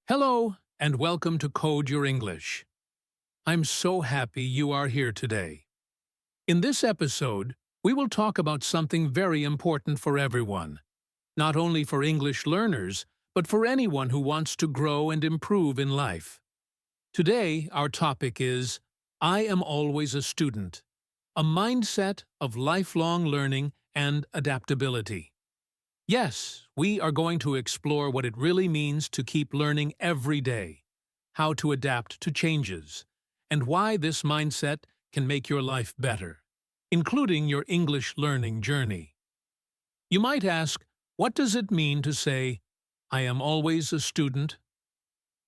Hello, and welcome to Code Your English. I'm so happy you are here today. In this episode, we will talk about something very important for everyone, not only for English learners, but for anyone who wants to grow and improve in life. Today, our topic is I am always a student, a mindset of lifelong learning and adaptability. Yes, we are going to explore what it really means to keep learning every day, how to adapt to changes, and why this mindset can make your life better, including your English learning journey. You might ask, what does it mean to say, I am always a student?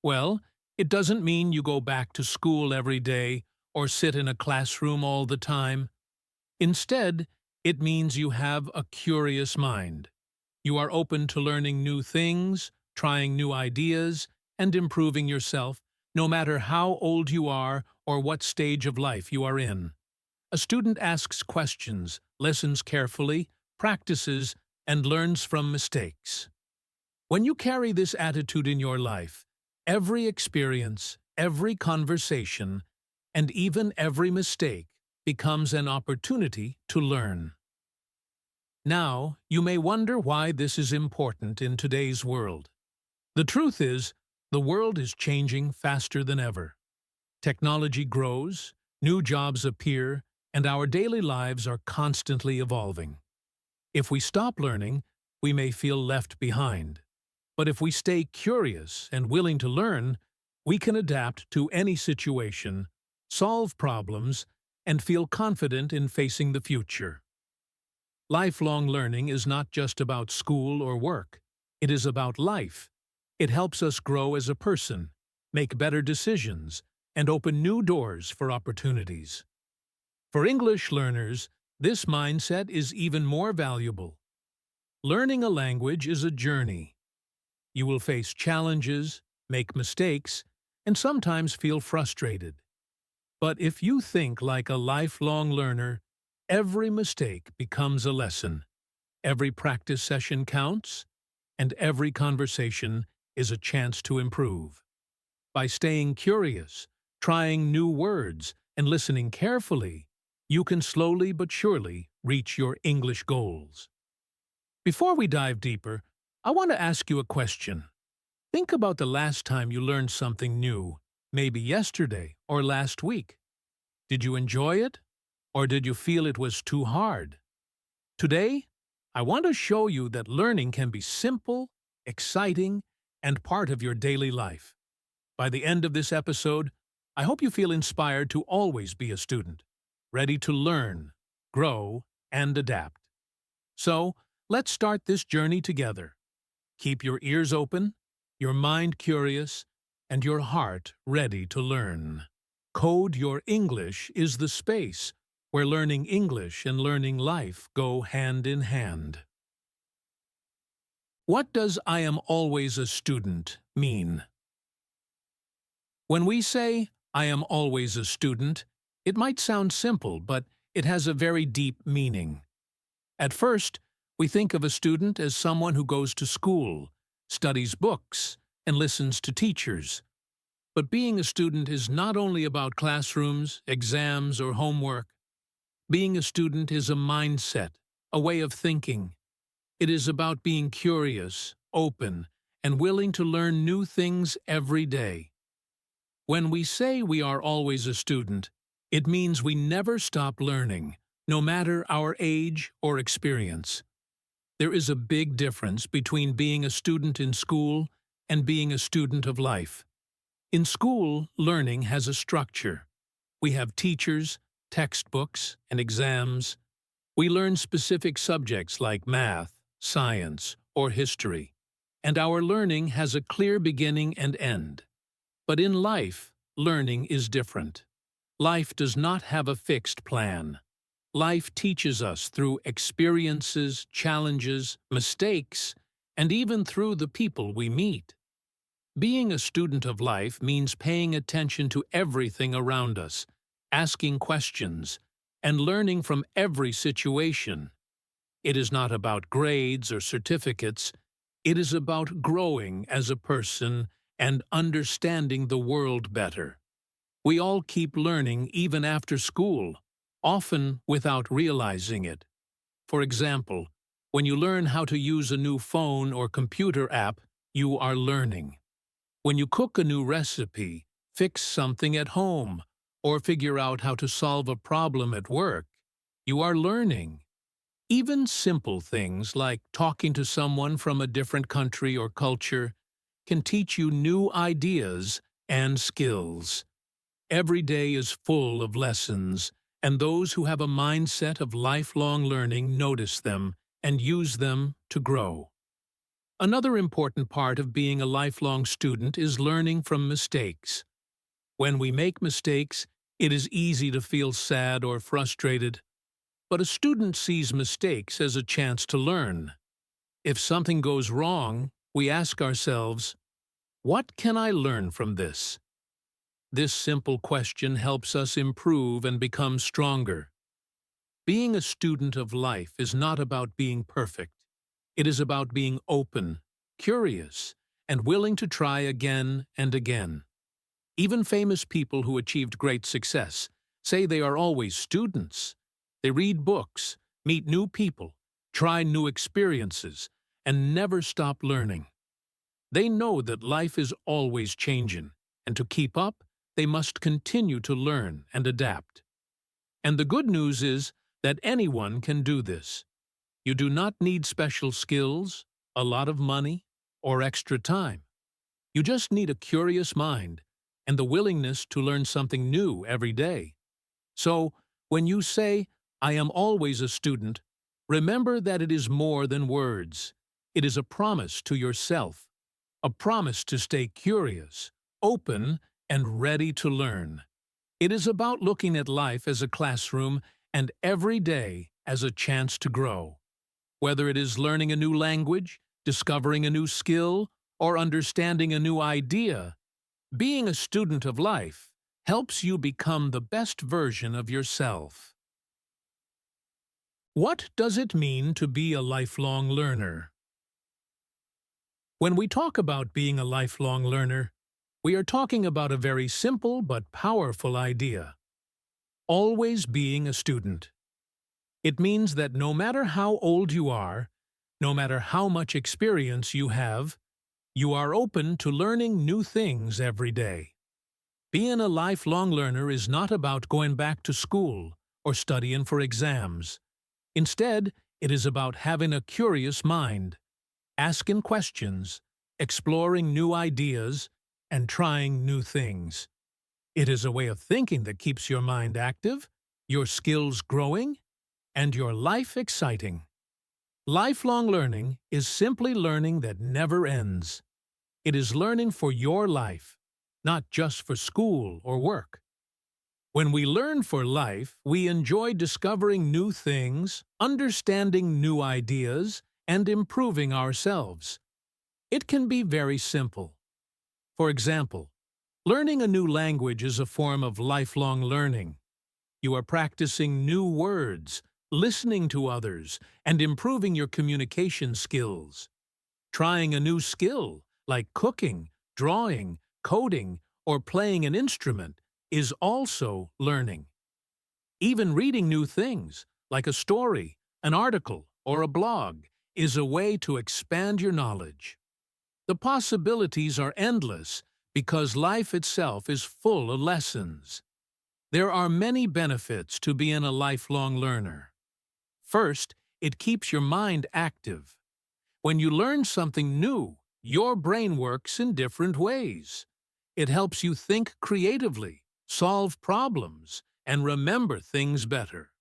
Well, it doesn't mean you go back to school every day or sit in a classroom all the time. Instead, it means you have a curious mind. You are open to learning new things, trying new ideas, and improving yourself, no matter how old you are or what stage of life you are in. A student asks questions, listens carefully, practices, and learns from mistakes. When you carry this attitude in your life, every experience, every conversation, and even every mistake becomes an opportunity to learn. Now, you may wonder why this is important in today's world. The truth is, the world is changing faster than ever. Technology grows, new jobs appear, and our daily lives are constantly evolving. If we stop learning, we may feel left behind. But if we stay curious and willing to learn, we can adapt to any situation, solve problems, and feel confident in facing the future. Lifelong learning is not just about school or work. It is about life. It helps us grow as a person, make better decisions, and open new doors for opportunities. For English learners, this mindset is even more valuable. Learning a language is a journey. You will face challenges, make mistakes, and sometimes feel frustrated. But if you think like a lifelong learner, every mistake becomes a lesson. Every practice session counts, and every conversation is a chance to improve. By staying curious, trying new words, and listening carefully, you can slowly but surely reach your English goals. Before we dive deeper, I want to ask you a question. Think about the last time you learned something new, maybe yesterday or last week. Did you enjoy it? Or did you feel it was too hard? Today, I want to show you that learning can be simple, exciting, and part of your daily life. By the end of this episode, I hope you feel inspired to always be a student, ready to learn, grow, and adapt. So, let's start this journey together. Keep your ears open, your mind curious, and your heart ready to learn. Code Your English is the space where learning English and learning life go hand in hand. What does I am always a student mean? When we say, I am always a student, it might sound simple, but it has a very deep meaning. At first, we think of a student as someone who goes to school, studies books, and listens to teachers. But being a student is not only about classrooms, exams, or homework. Being a student is a mindset, a way of thinking. It is about being curious, open, and willing to learn new things every day. When we say we are always a student, it means we never stop learning, no matter our age or experience. There is a big difference between being a student in school and being a student of life. In school, learning has a structure. We have teachers, textbooks, and exams. We learn specific subjects like math, science, or history, and our learning has a clear beginning and end. But in life, learning is different. Life does not have a fixed plan. Life teaches us through experiences, challenges, mistakes, and even through the people we meet. Being a student of life means paying attention to everything around us, asking questions, and learning from every situation. It is not about grades or certificates. It is about growing as a person and understanding the world better. We all keep learning even after school, often without realizing it. For example, when you learn how to use a new phone or computer app, you are learning. When you cook a new recipe, fix something at home, or figure out how to solve a problem at work, you are learning. Even simple things like talking to someone from a different country or culture can teach you new ideas and skills. Every day is full of lessons, and those who have a mindset of lifelong learning notice them and use them to grow. Another important part of being a lifelong student is learning from mistakes. When we make mistakes, it is easy to feel sad or frustrated, but a student sees mistakes as a chance to learn. If something goes wrong, we ask ourselves, "What can I learn from this?" This simple question helps us improve and become stronger. Being a student of life is not about being perfect. It is about being open, curious, and willing to try again and again. Even famous people who achieved great success say they are always students. They read books, meet new people, try new experiences, and never stop learning. They know that life is always changing, and to keep up, they must continue to learn and adapt. And the good news is that anyone can do this. You do not need special skills, a lot of money, or extra time. You just need a curious mind and the willingness to learn something new every day. So, when you say, "I am always a student," remember that it is more than words. It is a promise to yourself, a promise to stay curious, open, and ready to learn. It is about looking at life as a classroom and every day as a chance to grow. Whether it is learning a new language, discovering a new skill, or understanding a new idea, being a student of life helps you become the best version of yourself. What does it mean to be a lifelong learner? When we talk about being a lifelong learner, we are talking about a very simple but powerful idea: always being a student. It means that no matter how old you are, no matter how much experience you have, you are open to learning new things every day. Being a lifelong learner is not about going back to school or studying for exams. Instead, it is about having a curious mind, asking questions, exploring new ideas, and trying new things. It is a way of thinking that keeps your mind active, your skills growing, and your life exciting. Lifelong learning is simply learning that never ends. It is learning for your life, not just for school or work. When we learn for life, we enjoy discovering new things, understanding new ideas, and improving ourselves. It can be very simple. For example, learning a new language is a form of lifelong learning. You are practicing new words, listening to others, and improving your communication skills. Trying a new skill, like cooking, drawing, coding, or playing an instrument, is also learning. Even reading new things, like a story, an article, or a blog, is a way to expand your knowledge. The possibilities are endless because life itself is full of lessons. There are many benefits to being a lifelong learner. First, it keeps your mind active. When you learn something new, your brain works in different ways. It helps you think creatively, solve problems, and remember things better.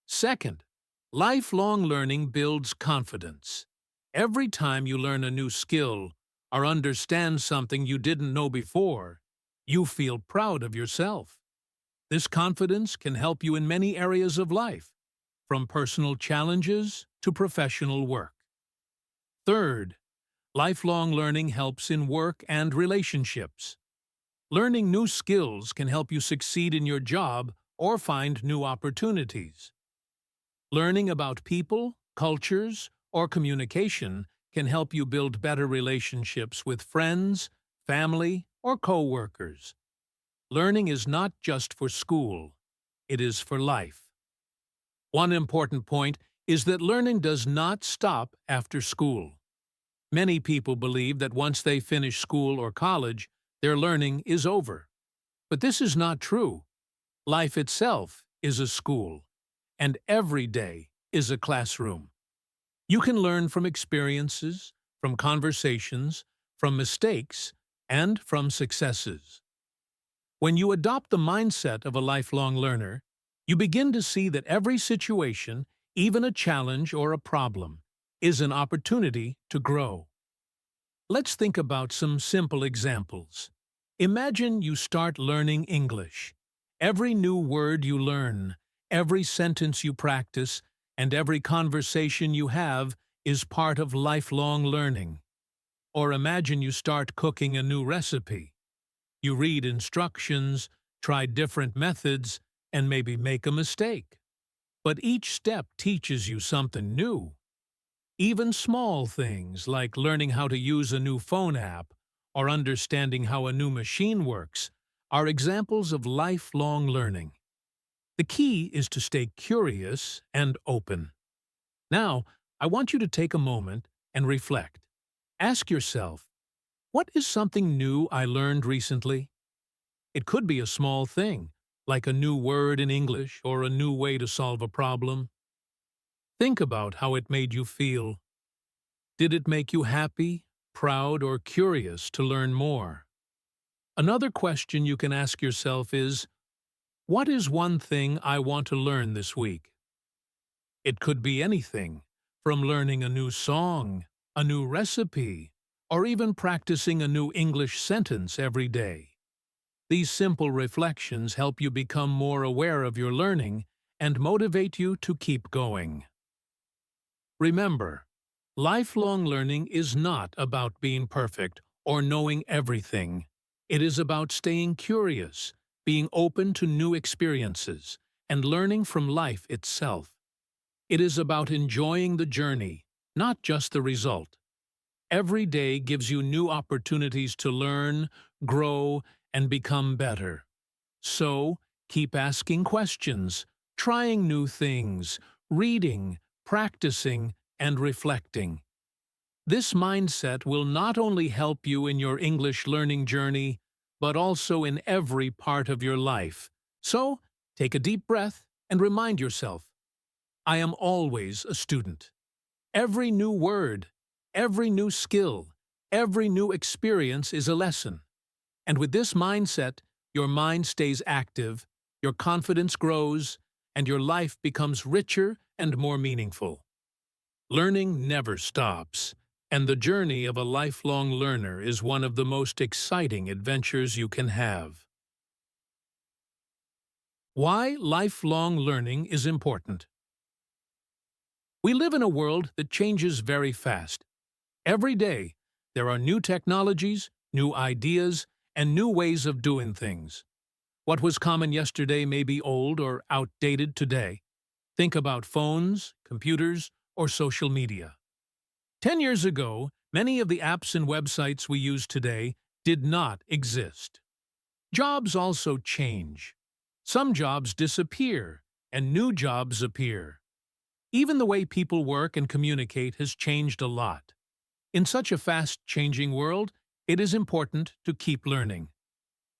Second, lifelong learning builds confidence. Every time you learn a new skill or understand something you didn't know before, you feel proud of yourself. This confidence can help you in many areas of life, from personal challenges to professional work. Third, lifelong learning helps in work and relationships. Learning new skills can help you succeed in your job or find new opportunities. Learning about people, cultures, or communication can help you build better relationships with friends, family, or co-workers. Learning is not just for school, it is for life. One important point is that learning does not stop after school. Many people believe that once they finish school or college, their learning is over. But this is not true. Life itself is a school, and every day is a classroom. You can learn from experiences, from conversations, from mistakes, and from successes. When you adopt the mindset of a lifelong learner, you begin to see that every situation, even a challenge or a problem, is an opportunity to grow. Let's think about some simple examples. Imagine you start learning English. Every new word you learn, every sentence you practice, and every conversation you have is part of lifelong learning. Or imagine you start cooking a new recipe. You read instructions, try different methods, and maybe make a mistake. But each step teaches you something new. Even small things like learning how to use a new phone app or understanding how a new machine works are examples of lifelong learning. The key is to stay curious and open. Now, I want you to take a moment and reflect. Ask yourself, what is something new I learned recently? It could be a small thing, like a new word in English or a new way to solve a problem. Think about how it made you feel. Did it make you happy, proud, or curious to learn more? Another question you can ask yourself is, what is one thing I want to learn this week? It could be anything, from learning a new song, a new recipe, or even practicing a new English sentence every day. These simple reflections help you become more aware of your learning and motivate you to keep going. Remember, lifelong learning is not about being perfect or knowing everything. It is about staying curious, being open to new experiences, and learning from life itself. It is about enjoying the journey, not just the result. Every day gives you new opportunities to learn, grow, and become better. So, keep asking questions, trying new things, reading, practicing, and reflecting. This mindset will not only help you in your English learning journey, but also in every part of your life. So, take a deep breath and remind yourself, I am always a student. Every new word, every new skill, every new experience is a lesson. And with this mindset, your mind stays active, your confidence grows, and your life becomes richer and more meaningful. Learning never stops, and the journey of a lifelong learner is one of the most exciting adventures you can have. Why lifelong learning is important. We live in a world that changes very fast. Every day, there are new technologies, new ideas, and new ways of doing things. What was common yesterday may be old or outdated today. Think about phones, computers, or social media. 10 years ago, many of the apps and websites we use today did not exist. Jobs also change. Some jobs disappear, and new jobs appear. Even the way people work and communicate has changed a lot. In such a fast-changing world, it is important to keep learning.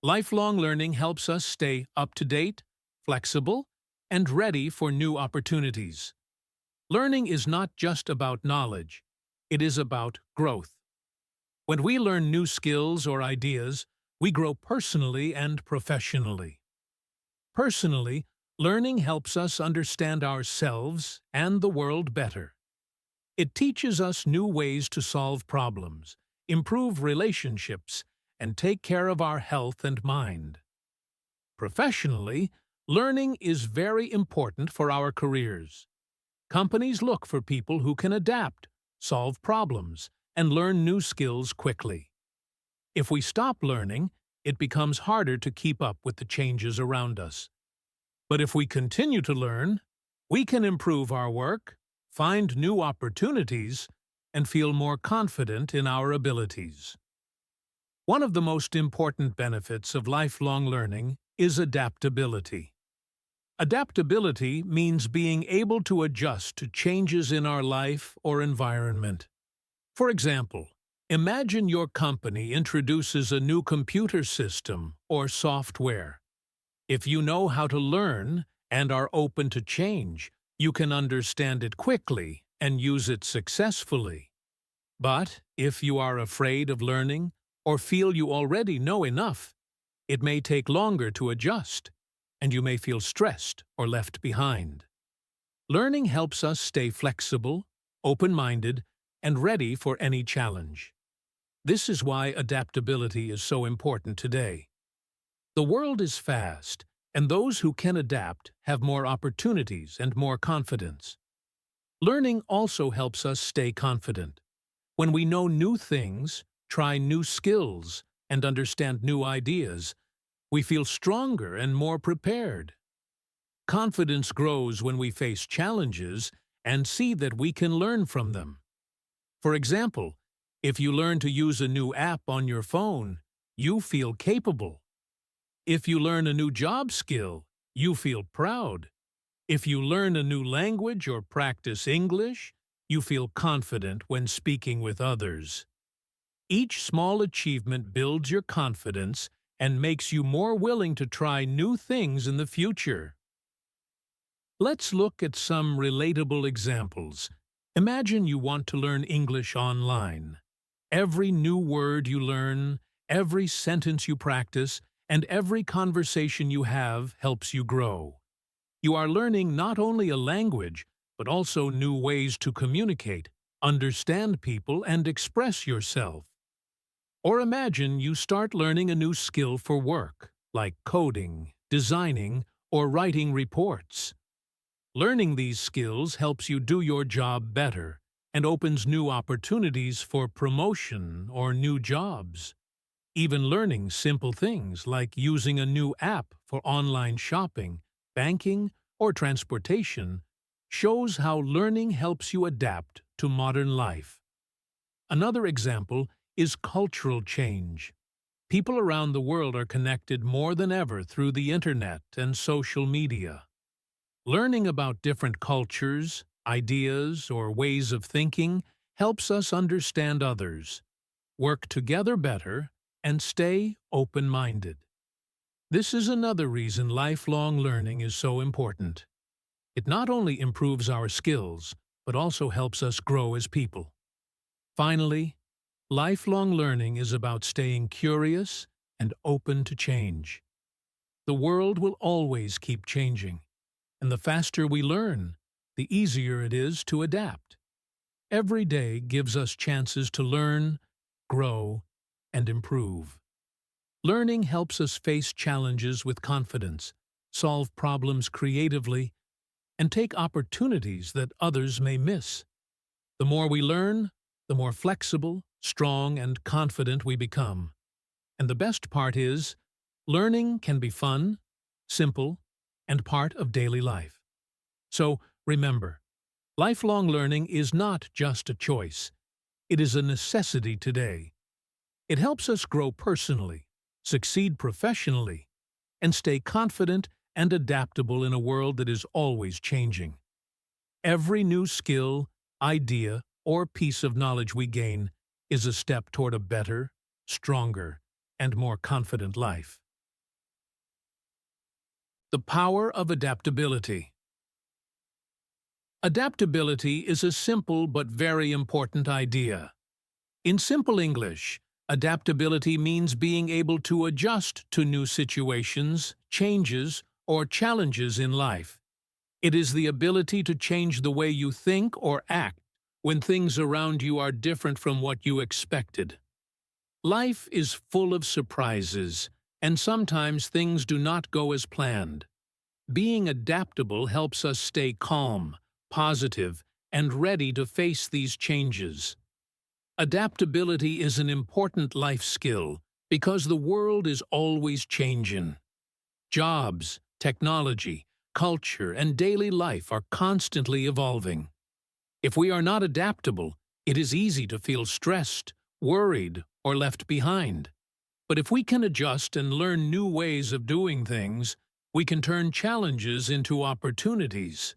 Lifelong learning helps us stay up-to-date, flexible, and ready for new opportunities. Learning is not just about knowledge, it is about growth. When we learn new skills or ideas, we grow personally and professionally. Personally, learning helps us understand ourselves and the world better. It teaches us new ways to solve problems, improve relationships, and take care of our health and mind. Professionally, learning is very important for our careers. Companies look for people who can adapt, solve problems, and learn new skills quickly. If we stop learning, it becomes harder to keep up with the changes around us. But if we continue to learn, we can improve our work, find new opportunities, and feel more confident in our abilities. One of the most important benefits of lifelong learning is adaptability. Adaptability means being able to adjust to changes in our life or environment. For example, imagine your company introduces a new computer system or software. If you know how to learn and are open to change, you can understand it quickly and use it successfully. But if you are afraid of learning or feel you already know enough, it may take longer to adjust, and you may feel stressed or left behind. Learning helps us stay flexible, open-minded, and ready for any challenge. This is why adaptability is so important today. The world is fast, and those who can adapt have more opportunities and more confidence. Learning also helps us stay confident. When we know new things, try new skills, and understand new ideas, we feel stronger and more prepared. Confidence grows when we face challenges and see that we can learn from them. For example, if you learn to use a new app on your phone, you feel capable. If you learn a new job skill, you feel proud. If you learn a new language or practice English, you feel confident when speaking with others. Each small achievement builds your confidence and makes you more willing to try new things in the future. Let's look at some relatable examples. Imagine you want to learn English online. Every new word you learn, every sentence you practice, and every conversation you have helps you grow. You are learning not only a language, but also new ways to communicate, understand people, and express yourself. Or imagine you start learning a new skill for work, like coding, designing, or writing reports. Learning these skills helps you do your job better and opens new opportunities for promotion or new jobs. Even learning simple things like using a new app for online shopping, banking, or transportation shows how learning helps you adapt to modern life. Another example is cultural change. People around the world are connected more than ever through the internet and social media. Learning about different cultures, ideas, or ways of thinking helps us understand others, work together better, and stay open-minded. This is another reason lifelong learning is so important. It not only improves our skills, but also helps us grow as people. Finally, lifelong learning is about staying curious and open to change. The world will always keep changing, and the faster we learn, the easier it is to adapt. Every day gives us chances to learn, grow, and improve. Learning helps us face challenges with confidence, solve problems creatively, and take opportunities that others may miss. The more we learn, the more flexible, strong, and confident we become. And the best part is, learning can be fun, simple, and part of daily life. So, remember, lifelong learning is not just a choice. It is a necessity today. It helps us grow personally, succeed professionally, and stay confident and adaptable in a world that is always changing. Every new skill, idea, or piece of knowledge we gain is a step toward a better, stronger, and more confident life. The power of adaptability. Adaptability is a simple but very important idea. In simple English, adaptability means being able to adjust to new situations, changes, or challenges in life. It is the ability to change the way you think or act when things around you are different from what you expected. Life is full of surprises, and sometimes things do not go as planned. Being adaptable helps us stay calm, positive, and ready to face these changes. Adaptability is an important life skill because the world is always changing. Jobs, technology, culture, and daily life are constantly evolving. If we are not adaptable, it is easy to feel stressed, worried, or left behind. But if we can adjust and learn new ways of doing things, we can turn challenges into opportunities.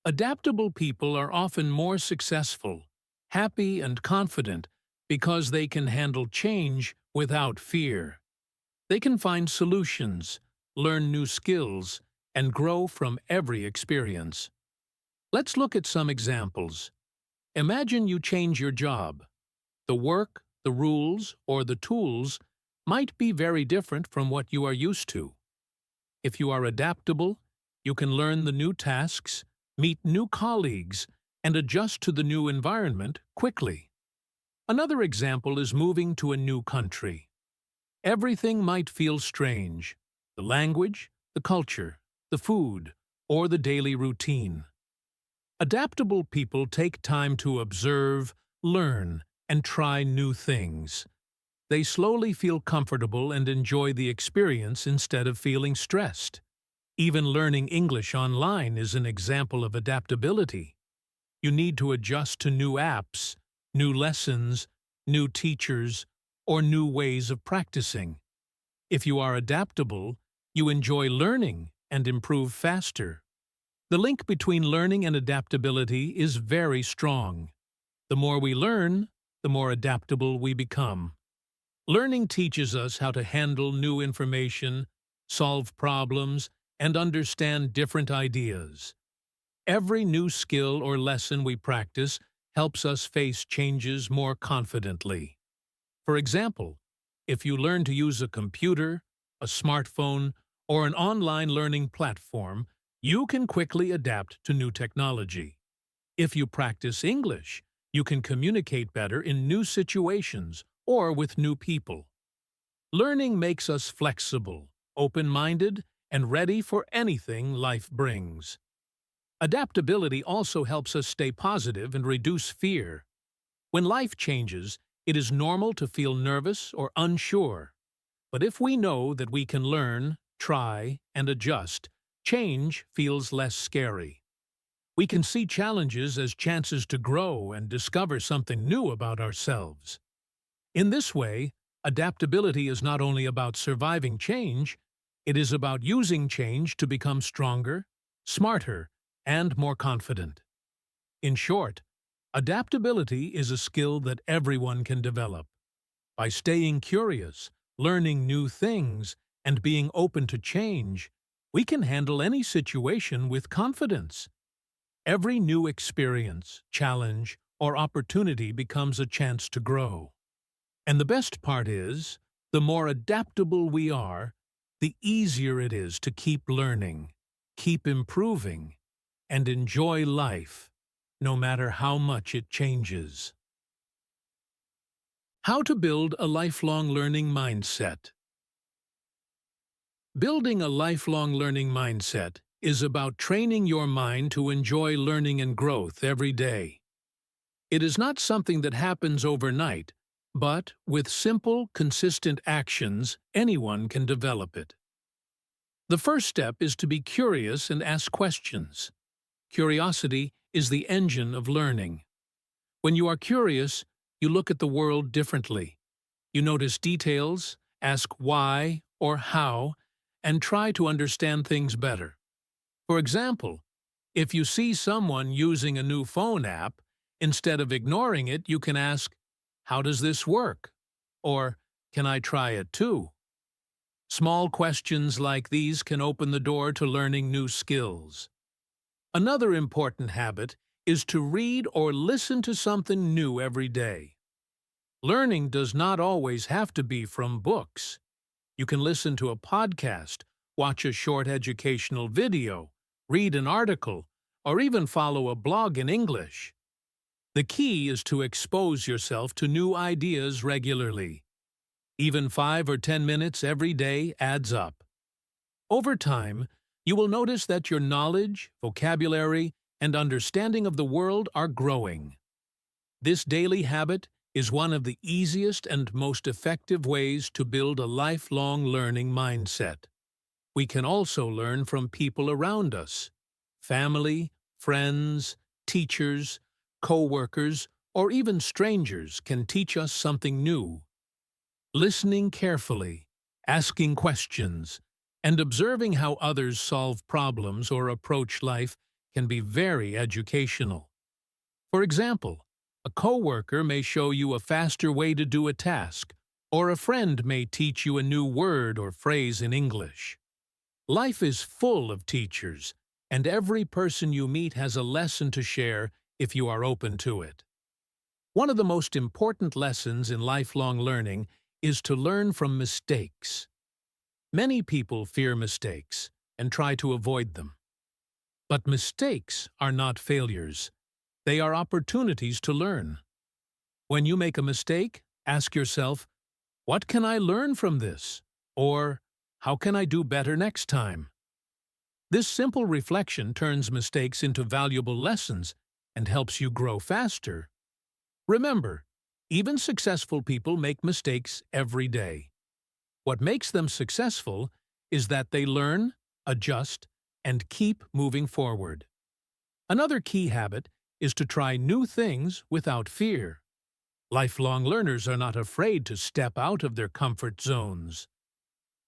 Adaptable people are often more successful, happy and confident because they can handle change without fear. They can find solutions, learn new skills, and grow from every experience. Let's look at some examples. Imagine you change your job. The work, the rules, or the tools might be very different from what you are used to. If you are adaptable, you can learn the new tasks, meet new colleagues, and adjust to the new environment quickly. Another example is moving to a new country. Everything might feel strange: the language, the culture, the food, or the daily routine. Adaptable people take time to observe, learn, and try new things. They slowly feel comfortable and enjoy the experience instead of feeling stressed. Even learning English online is an example of adaptability. You need to adjust to new apps, new lessons, new teachers, or new ways of practicing. If you are adaptable, you enjoy learning and improve faster. The link between learning and adaptability is very strong. The more we learn, the more adaptable we become. Learning teaches us how to handle new information, solve problems, and understand different ideas. Every new skill or lesson we practice helps us face changes more confidently. For example, if you learn to use a computer, a smartphone, or an online learning platform, you can quickly adapt to new technology. If you practice English, you can communicate better in new situations or with new people. Learning makes us flexible, open-minded, and ready for anything life brings. Adaptability also helps us stay positive and reduce fear. When life changes, it is normal to feel nervous or unsure. But if we know that we can learn, try, and adjust, change feels less scary. We can see challenges as chances to grow and discover something new about ourselves. In this way, adaptability is not only about surviving change, it is about using change to become stronger, smarter, and more confident. In short, adaptability is a skill that everyone can develop. By staying curious, learning new things, and being open to change, we can handle any situation with confidence. Every new experience, challenge, or opportunity becomes a chance to grow. And the best part is, the more adaptable we are, the easier it is to keep learning, keep improving, and enjoy life, no matter how much it changes. How to build a lifelong learning mindset. Building a lifelong learning mindset is about training your mind to enjoy learning and growth every day. It is not something that happens overnight, but with simple, consistent actions, anyone can develop it. The first step is to be curious and ask questions. Curiosity is the engine of learning. When you are curious, you look at the world differently. You notice details, ask why or how, and try to understand things better. For example, if you see someone using a new phone app, instead of ignoring it, you can ask, "How does this work?" Or, "Can I try it too?" Small questions like these can open the door to learning new skills. Another important habit is to read or listen to something new every day. Learning does not always have to be from books. You can listen to a podcast, watch a short educational video, read an article, or even follow a blog in English. The key is to expose yourself to new ideas regularly. Even 5 or 10 minutes every day adds up. Over time, you will notice that your knowledge, vocabulary, and understanding of the world are growing. This daily habit is one of the easiest and most effective ways to build a lifelong learning mindset. We can also learn from people around us: family, friends, teachers, co-workers, or even strangers can teach us something new. Listening carefully, asking questions, and observing how others solve problems or approach life can be very educational. For example, a coworker may show you a faster way to do a task, or a friend may teach you a new word or phrase in English. Life is full of teachers, and every person you meet has a lesson to share if you are open to it. One of the most important lessons in lifelong learning is to learn from mistakes. Many people fear mistakes and try to avoid them. But mistakes are not failures. They are opportunities to learn. When you make a mistake, ask yourself, what can I learn from this? Or, how can I do better next time? This simple reflection turns mistakes into valuable lessons and helps you grow faster. Remember, even successful people make mistakes every day. What makes them successful is that they learn, adjust, and keep moving forward. Another key habit is to try new things without fear. Lifelong learners are not afraid to step out of their comfort zones.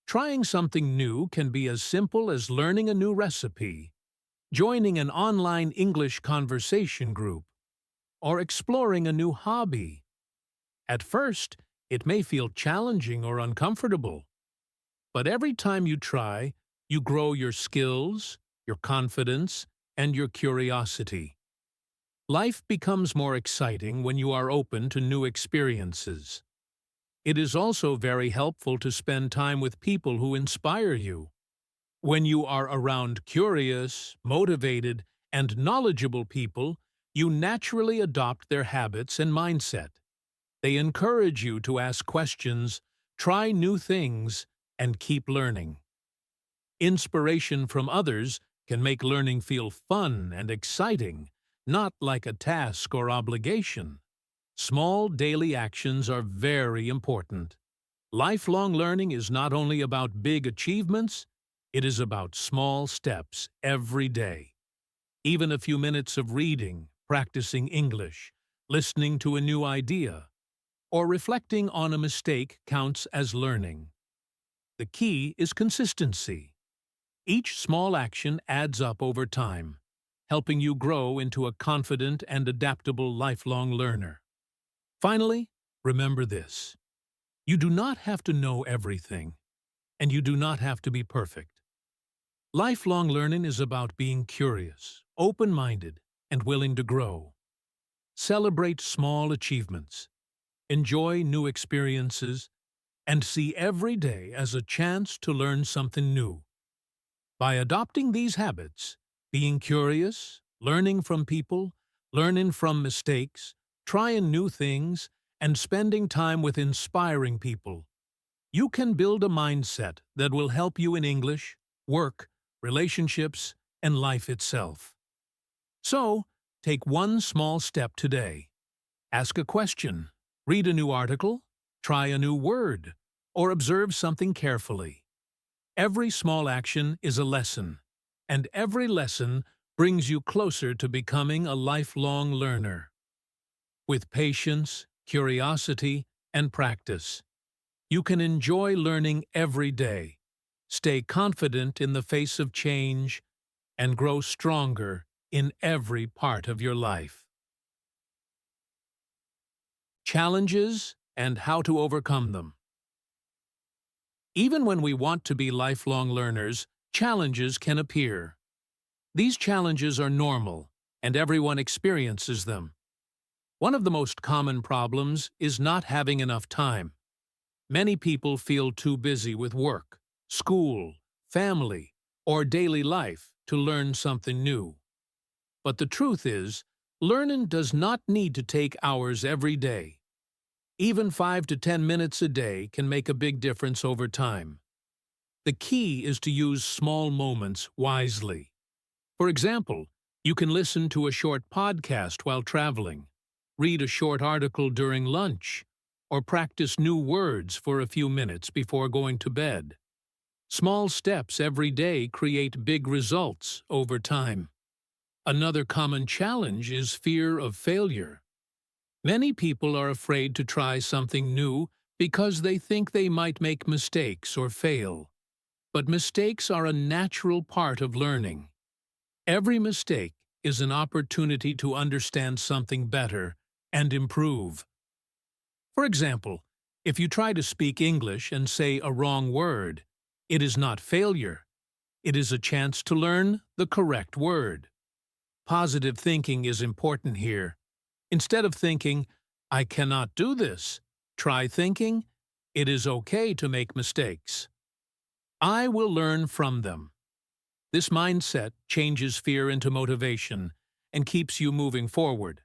Trying something new can be as simple as learning a new recipe, joining an online English conversation group, or exploring a new hobby. At first, it may feel challenging or uncomfortable, but every time you try, you grow your skills, your confidence, and your curiosity. Life becomes more exciting when you are open to new experiences. It is also very helpful to spend time with people who inspire you. When you are around curious, motivated, and knowledgeable people, you naturally adopt their habits and mindset. They encourage you to ask questions, try new things, and keep learning. Inspiration from others can make learning feel fun and exciting, not like a task or obligation. Small daily actions are very important. Lifelong learning is not only about big achievements, it is about small steps every day. Even a few minutes of reading, practicing English, listening to a new idea, or reflecting on a mistake counts as learning. The key is consistency. Each small action adds up over time, helping you grow into a confident and adaptable lifelong learner. Finally, remember this. You do not have to know everything, and you do not have to be perfect. Lifelong learning is about being curious, open-minded, and willing to grow. Celebrate small achievements, enjoy new experiences, and see every day as a chance to learn something new. By adopting these habits, being curious, learning from people, learning from mistakes, trying new things, and spending time with inspiring people, you can build a mindset that will help you in English, work, relationships, and life itself. So, take one small step today. Ask a question, read a new article, try a new word, or observe something carefully. Every small action is a lesson, and every lesson brings you closer to becoming a lifelong learner. With patience, curiosity, and practice, you can enjoy learning every day, stay confident in the face of change, and grow stronger in every part of your life. Challenges and how to overcome them. Even when we want to be lifelong learners, challenges can appear. These challenges are normal, and everyone experiences them. One of the most common problems is not having enough time. Many people feel too busy with work, school, family, or daily life to learn something new. But the truth is, learning does not need to take hours every day. Even 5 to 10 minutes a day can make a big difference over time. The key is to use small moments wisely. For example, you can listen to a short podcast while traveling, read a short article during lunch, or practice new words for a few minutes before going to bed. Small steps every day create big results over time. Another common challenge is fear of failure. Many people are afraid to try something new because they think they might make mistakes or fail. But mistakes are a natural part of learning. Every mistake is an opportunity to understand something better and improve. For example, if you try to speak English and say a wrong word, it is not failure. It is a chance to learn the correct word. Positive thinking is important here. Instead of thinking, "I cannot do this," try thinking, "It is okay to make mistakes. I will learn from them." This mindset changes fear into motivation and keeps you moving forward.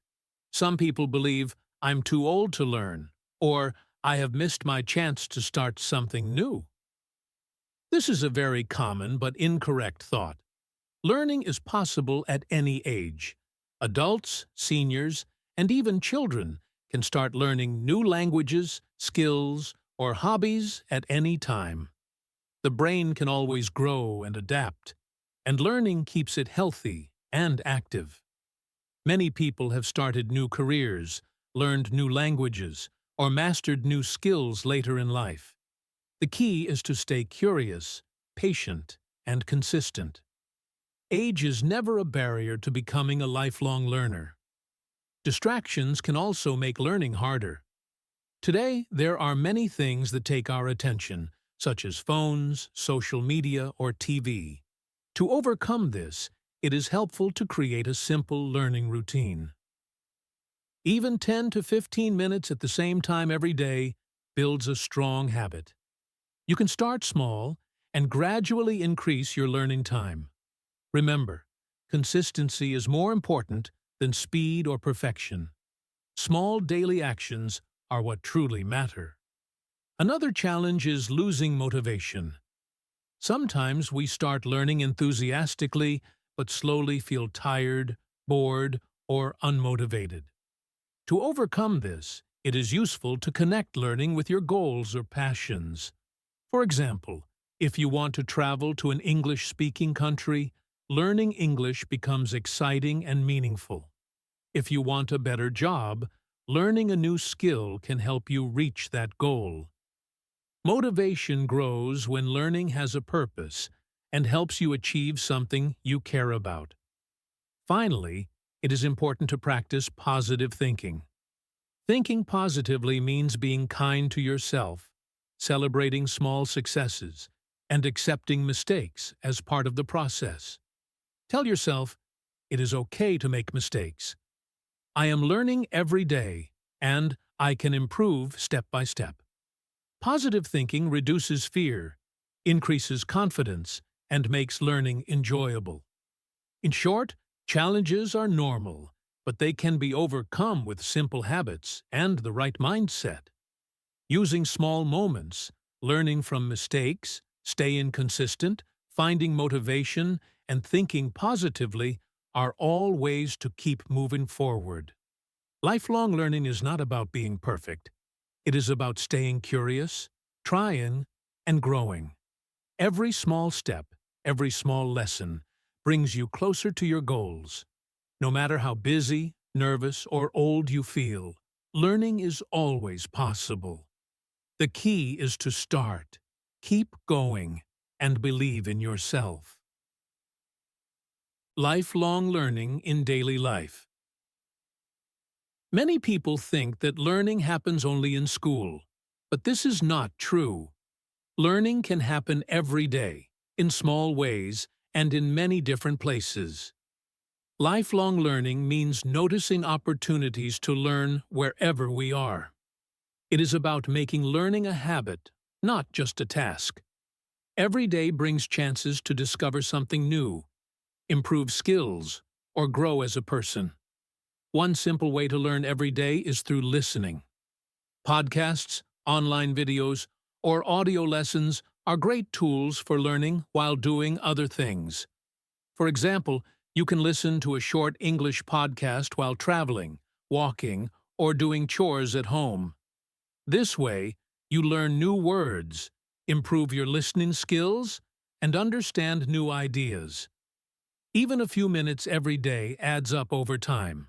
Some people believe, "I'm too old to learn," or "I have missed my chance to start something new." This is a very common but incorrect thought. Learning is possible at any age. Adults, seniors, and even children can start learning new languages, skills, or hobbies at any time. The brain can always grow and adapt, and learning keeps it healthy and active. Many people have started new careers, learned new languages, or mastered new skills later in life. The key is to stay curious, patient, and consistent. Age is never a barrier to becoming a lifelong learner. Distractions can also make learning harder. Today, there are many things that take our attention, such as phones, social media, or TV. To overcome this, it is helpful to create a simple learning routine. Even 10 to 15 minutes at the same time every day builds a strong habit. You can start small and gradually increase your learning time. Remember, consistency is more important than speed or perfection. Small daily actions are what truly matter. Another challenge is losing motivation. Sometimes we start learning enthusiastically but slowly feel tired, bored, or unmotivated. To overcome this, it is useful to connect learning with your goals or passions. For example, if you want to travel to an English-speaking country, learning English becomes exciting and meaningful. If you want a better job, learning a new skill can help you reach that goal. Motivation grows when learning has a purpose and helps you achieve something you care about. Finally, it is important to practice positive thinking. Thinking positively means being kind to yourself, celebrating small successes, and accepting mistakes as part of the process. Tell yourself, "It is okay to make mistakes. I am learning every day, and I can improve step by step." Positive thinking reduces fear, increases confidence, and makes learning enjoyable. In short, challenges are normal, but they can be overcome with simple habits and the right mindset. Using small moments, learning from mistakes, staying consistent, finding motivation, and thinking positively are all ways to keep moving forward. Lifelong learning is not about being perfect. It is about staying curious, trying, and growing. Every small step, every small lesson, brings you closer to your goals. No matter how busy, nervous, or old you feel, learning is always possible. The key is to start, keep going, and believe in yourself. Lifelong learning in daily life. Many people think that learning happens only in school, but this is not true. Learning can happen every day, in small ways, and in many different places. Lifelong learning means noticing opportunities to learn wherever we are. It is about making learning a habit, not just a task. Every day brings chances to discover something new, improve skills, or grow as a person. One simple way to learn every day is through listening. Podcasts, online videos, or audio lessons are great tools for learning while doing other things. For example, you can listen to a short English podcast while traveling, walking, or doing chores at home. This way, you learn new words, improve your listening skills, and understand new ideas. Even a few minutes every day adds up over time.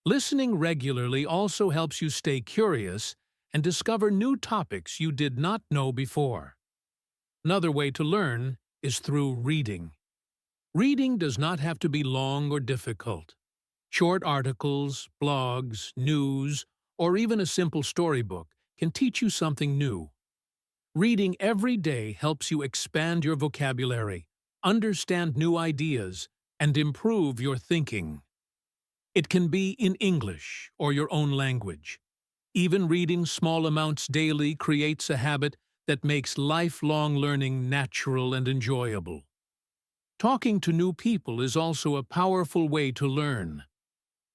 Listening regularly also helps you stay curious and discover new topics you did not know before. Another way to learn is through reading. Reading does not have to be long or difficult. Short articles, blogs, news, or even a simple storybook can teach you something new. Reading every day helps you expand your vocabulary, understand new ideas, and improve your thinking. It can be in English or your own language. Even reading small amounts daily creates a habit that makes lifelong learning natural and enjoyable. Talking to new people is also a powerful way to learn.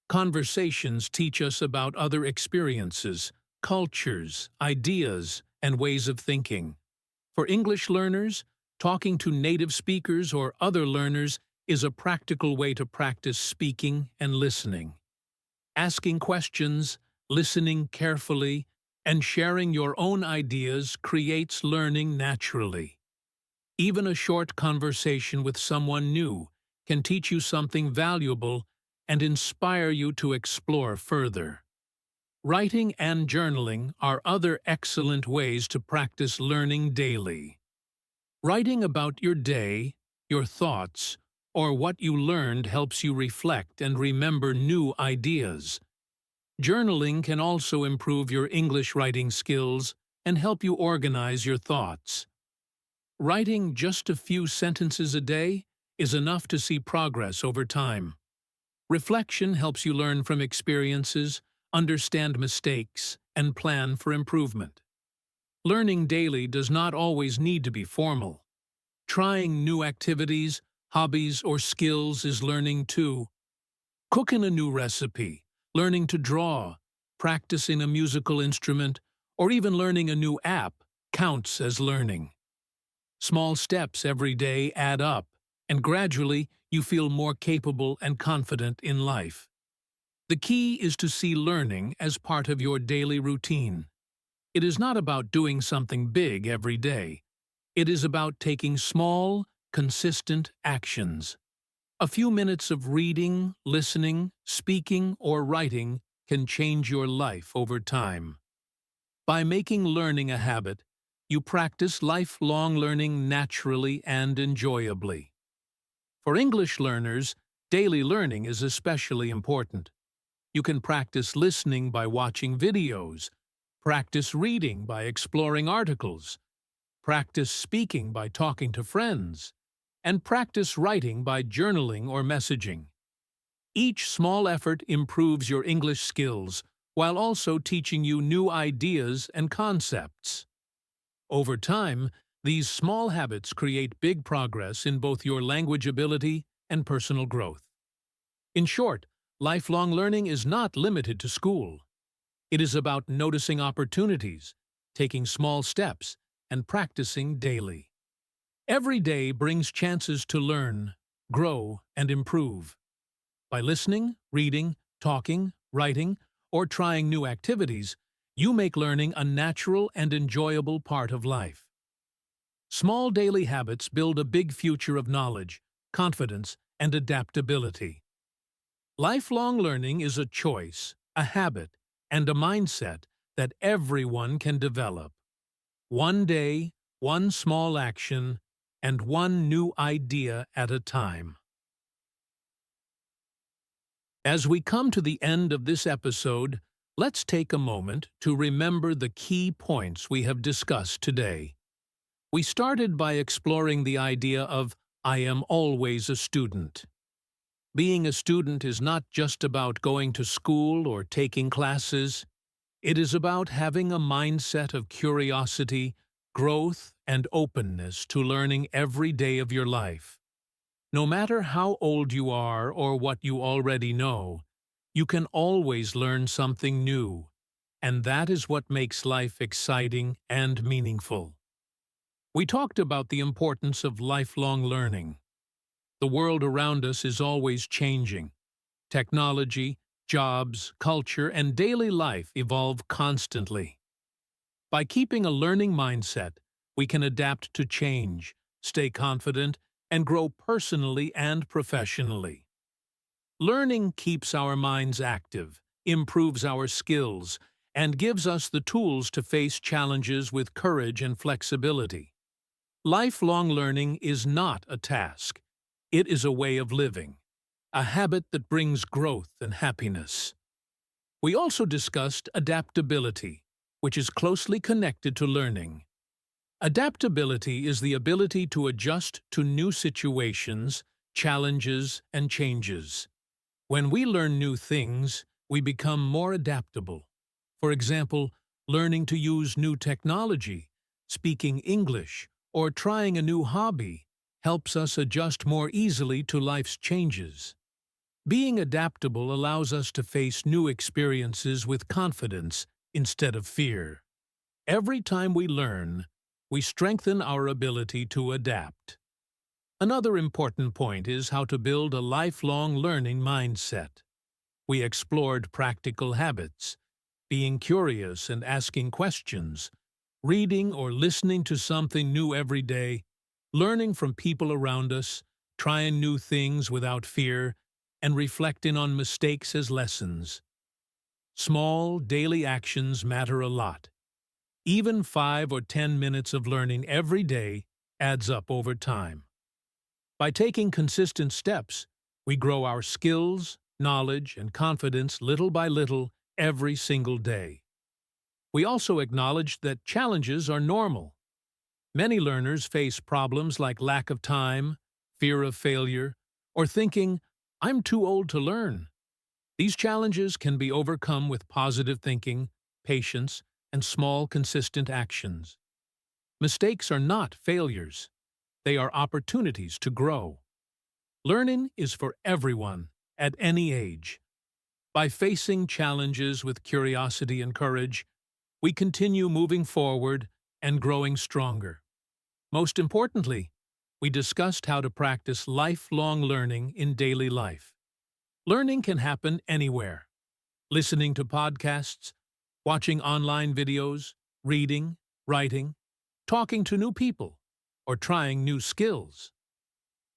Conversations teach us about other experiences, cultures, ideas, and ways of thinking. For English learners, talking to native speakers or other learners is a practical way to practice speaking and listening. Asking questions, listening carefully, and sharing your own ideas creates learning naturally. Even a short conversation with someone new can teach you something valuable and inspire you to explore further. Writing and journaling are other excellent ways to practice learning daily. Writing about your day, your thoughts, or what you learned helps you reflect and remember new ideas. Journaling can also improve your English writing skills and help you organize your thoughts. Writing just a few sentences a day is enough to see progress over time. Reflection helps you learn from experiences, understand mistakes, and plan for improvement. Learning daily does not always need to be formal. Trying new activities, hobbies, or skills is learning too. Cooking a new recipe, learning to draw, practicing a musical instrument, or even learning a new app counts as learning. Small steps every day add up, and gradually you feel more capable and confident in life. The key is to see learning as part of your daily routine. It is not about doing something big every day. It is about taking small, consistent actions. A few minutes of reading, listening, speaking, or writing can change your life over time. By making learning a habit, you practice lifelong learning naturally and enjoyably. For English learners, daily learning is especially important. You can practice listening by watching videos, practice reading by exploring articles, practice speaking by talking to friends, and practice writing by journaling or messaging. Each small effort improves your English skills while also teaching you new ideas and concepts. Over time, these small habits create big progress in both your language ability and personal growth. In short, lifelong learning is not limited to school. It is about noticing opportunities, taking small steps, and practicing daily. Every day brings chances to learn, grow, and improve. By listening, reading, talking, writing, or trying new activities, you make learning a natural and enjoyable part of life. Small daily habits build a big future of knowledge, confidence, and adaptability. Lifelong learning is a choice, a habit, and a mindset that everyone can develop. One day, one small action, and one new idea at a time. As we come to the end of this episode, let's take a moment to remember the key points we have discussed today. We started by exploring the idea of "I am always a student." Being a student is not just about going to school or taking classes. It is about having a mindset of curiosity, growth, and openness to learning every day of your life. No matter how old you are or what you already know, you can always learn something new, and that is what makes life exciting and meaningful. We talked about the importance of lifelong learning. The world around us is always changing. Technology, jobs, culture, and daily life evolve constantly. By keeping a learning mindset, we can adapt to change, stay confident, and grow personally and professionally. Learning keeps our minds active, improves our skills, and gives us the tools to face challenges with courage and flexibility. Lifelong learning is not a task. It is a way of living, a habit that brings growth and happiness. We also discussed adaptability, which is closely connected to learning. Adaptability is the ability to adjust to new situations, challenges, and changes. When we learn new things, we become more adaptable. For example, learning to use new technology, speaking English, or trying a new hobby helps us adjust more easily to life's changes. Being adaptable allows us to face new experiences with confidence instead of fear. Every time we learn, we strengthen our ability to adapt. Another important point is how to build a lifelong learning mindset. We explored practical habits, being curious and asking questions, reading or listening to something new every day, learning from people around us, trying new things without fear, and reflecting on mistakes as lessons. Small, daily actions matter a lot. Even 5 or 10 minutes of learning every day adds up over time. By taking consistent steps, we grow our skills, knowledge, and confidence little by little every single day. We also acknowledged that challenges are normal. Many learners face problems like lack of time, fear of failure, or thinking, "I'm too old to learn." These challenges can be overcome with positive thinking, patience, and small, consistent actions. Mistakes are not failures. They are opportunities to grow. Learning is for everyone, at any age. By facing challenges with curiosity and courage, we continue moving forward and growing stronger. Most importantly, we discussed how to practice lifelong learning in daily life. Learning can happen anywhere. Listening to podcasts, watching online videos, reading, writing, talking to new people, or trying new skills.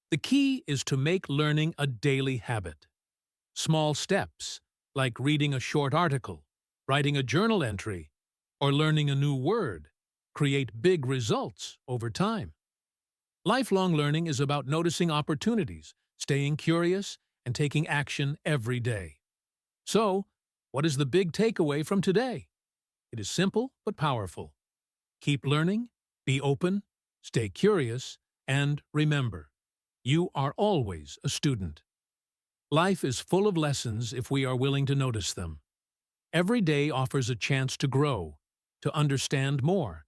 The key is to make learning a daily habit. Small steps, like reading a short article, writing a journal entry, or learning a new word, create big results over time. Lifelong learning is about noticing opportunities, staying curious, and taking action every day. So, what is the big takeaway from today? It is simple but powerful. Keep learning, be open, stay curious, and remember, you are always a student. Life is full of lessons if we are willing to notice them. Every day offers a chance to grow, to understand more,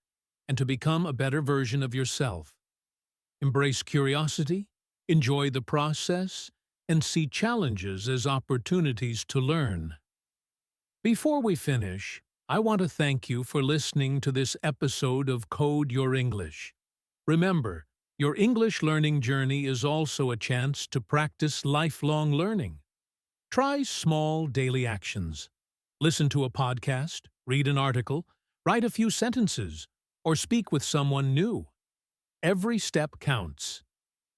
and to become a better version of yourself. Embrace curiosity, enjoy the process, and see challenges as opportunities to learn. Before we finish, I want to thank you for listening to this episode of Code Your English. Remember, your English learning journey is also a chance to practice lifelong learning. Try small daily actions. Listen to a podcast, read an article, write a few sentences, or speak with someone new. Every step counts.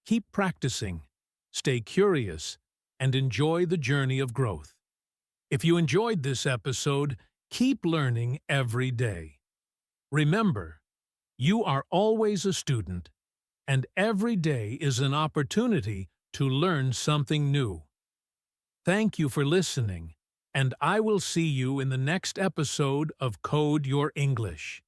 Keep practicing, stay curious, and enjoy the journey of growth. If you enjoyed this episode, keep learning every day. Remember, you are always a student, and every day is an opportunity to learn something new. Thank you for listening, and I will see you in the next episode of Code Your English.